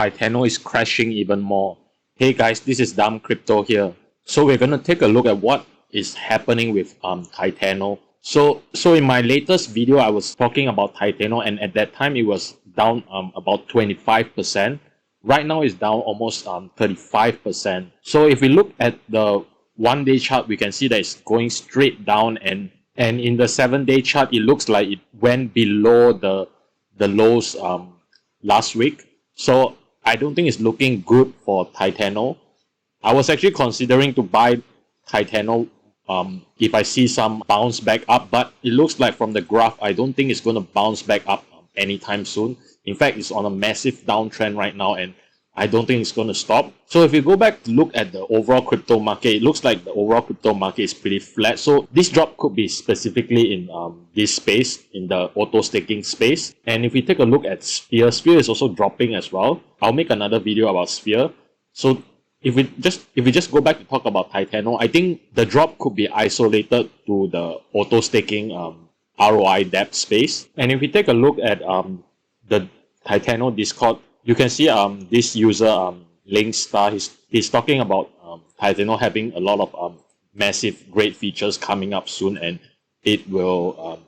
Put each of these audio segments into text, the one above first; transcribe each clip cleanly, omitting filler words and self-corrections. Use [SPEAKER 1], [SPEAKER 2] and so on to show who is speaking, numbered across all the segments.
[SPEAKER 1] Titano is crashing even more. Hey guys, this is Dumb Crypto here. So we're gonna take a look at what is happening with Titano. So in my latest video, I was talking about Titano, and at that time it was down about 25%. Right now it's down almost 35%. So if we look at the 1-day chart, we can see that it's going straight down, and in the 7-day chart, it looks like it went below the lows last week. So I don't think it's looking good for Titano. I was actually considering to buy Titano if I see some bounce back up, but it looks like from the graph, I don't think it's going to bounce back up anytime soon. In fact, it's on a massive downtrend right now, and I don't think it's going to stop. So if you go back to look at the overall crypto market, it looks like the overall crypto market is pretty flat. So this drop could be specifically in this space, in the auto staking space. And if we take a look at Sphere is also dropping as well. I'll make another video about Sphere. So if we just go back to talk about Titano, I think the drop could be isolated to the auto staking ROI depth space. And if we take a look at the Titano Discord, you can see this user Link Star, he's talking about Titano having a lot of massive great features coming up soon, and it will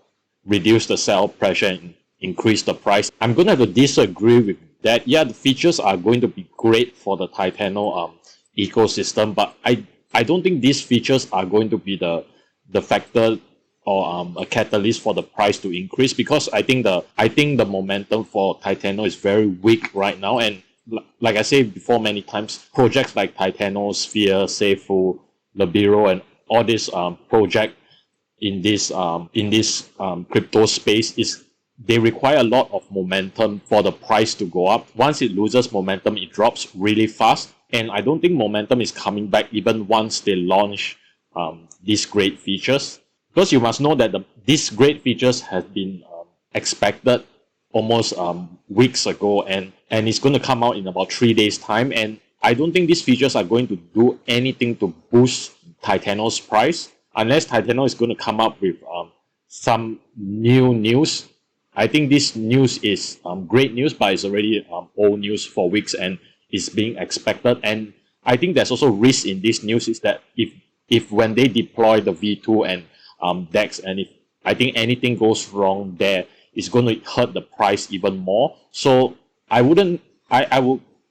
[SPEAKER 1] reduce the sell pressure and increase the price. I'm going to have to disagree with that. Yeah, the features are going to be great for the Titano ecosystem, but I don't think these features are going to be the factor or a catalyst for the price to increase, because I think the momentum for Titano is very weak right now. And like I said before many times, projects like Titano, Sphere, Seifu, Libero, and all these projects in this crypto space they require a lot of momentum for the price to go up. Once it loses momentum, it drops really fast. And I don't think momentum is coming back even once they launch these great features. Because you must know that these great features have been expected almost weeks ago, and it's going to come out in about 3 days' time. And I don't think these features are going to do anything to boost Titano's price, unless Titano is going to come up with some new news. I think this news is great news, but it's already old news for weeks and is being expected. And I think there's also risk in this news, is that if when they deploy the V2 and DEX, and if I think anything goes wrong there, it's going to hurt the price even more. So I would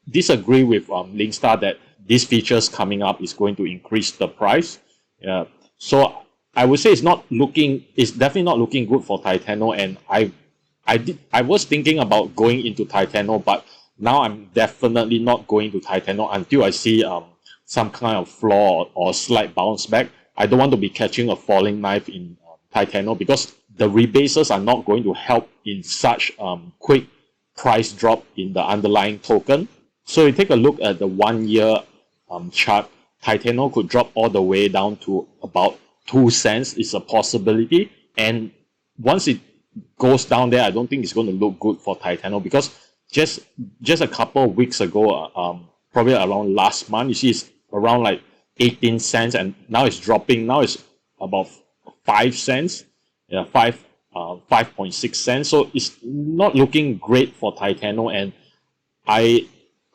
[SPEAKER 1] disagree with Linkstar that these features coming up is going to increase the price. Yeah. So I would say it's definitely not looking good for Titano, and I was thinking about going into Titano, but now I'm definitely not going to Titano until I see some kind of flaw or slight bounce back. I don't want to be catching a falling knife in Titano, because the rebases are not going to help in such quick price drop in the underlying token. So you take a look at the 1-year chart, Titano could drop all the way down to about 2 cents. It's a possibility. And once it goes down there, I don't think it's going to look good for Titano, because just a couple of weeks ago, probably around last month, you see it's around like 18 cents, and now it's dropping. Now it's about 5 cents, 5.6 cents. So it's not looking great for Titano, and I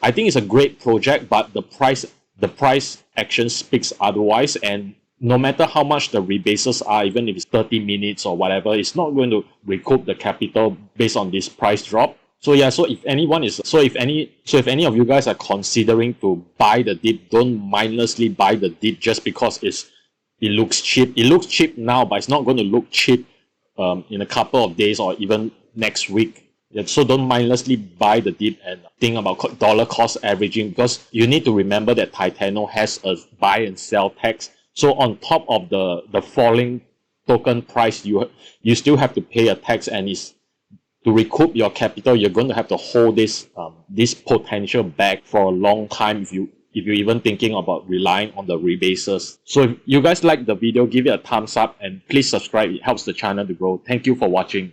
[SPEAKER 1] think it's a great project, but the price action speaks otherwise. And no matter how much the rebases are, even if it's 30 minutes or whatever, it's not going to recoup the capital based on this price drop. So yeah, if any of you guys are considering to buy the dip, don't mindlessly buy the dip just because it looks cheap. It looks cheap now, but it's not going to look cheap in a couple of days or even next week. So don't mindlessly buy the dip and think about dollar cost averaging, because you need to remember that Titano has a buy and sell tax. So on top of the falling token price, you still have to pay a tax, and to recoup your capital, you're going to have to hold this potential back for a long time if you're even thinking about relying on the rebases. So if you guys like the video, give it a thumbs up and please subscribe. It helps the channel to grow. Thank you for watching.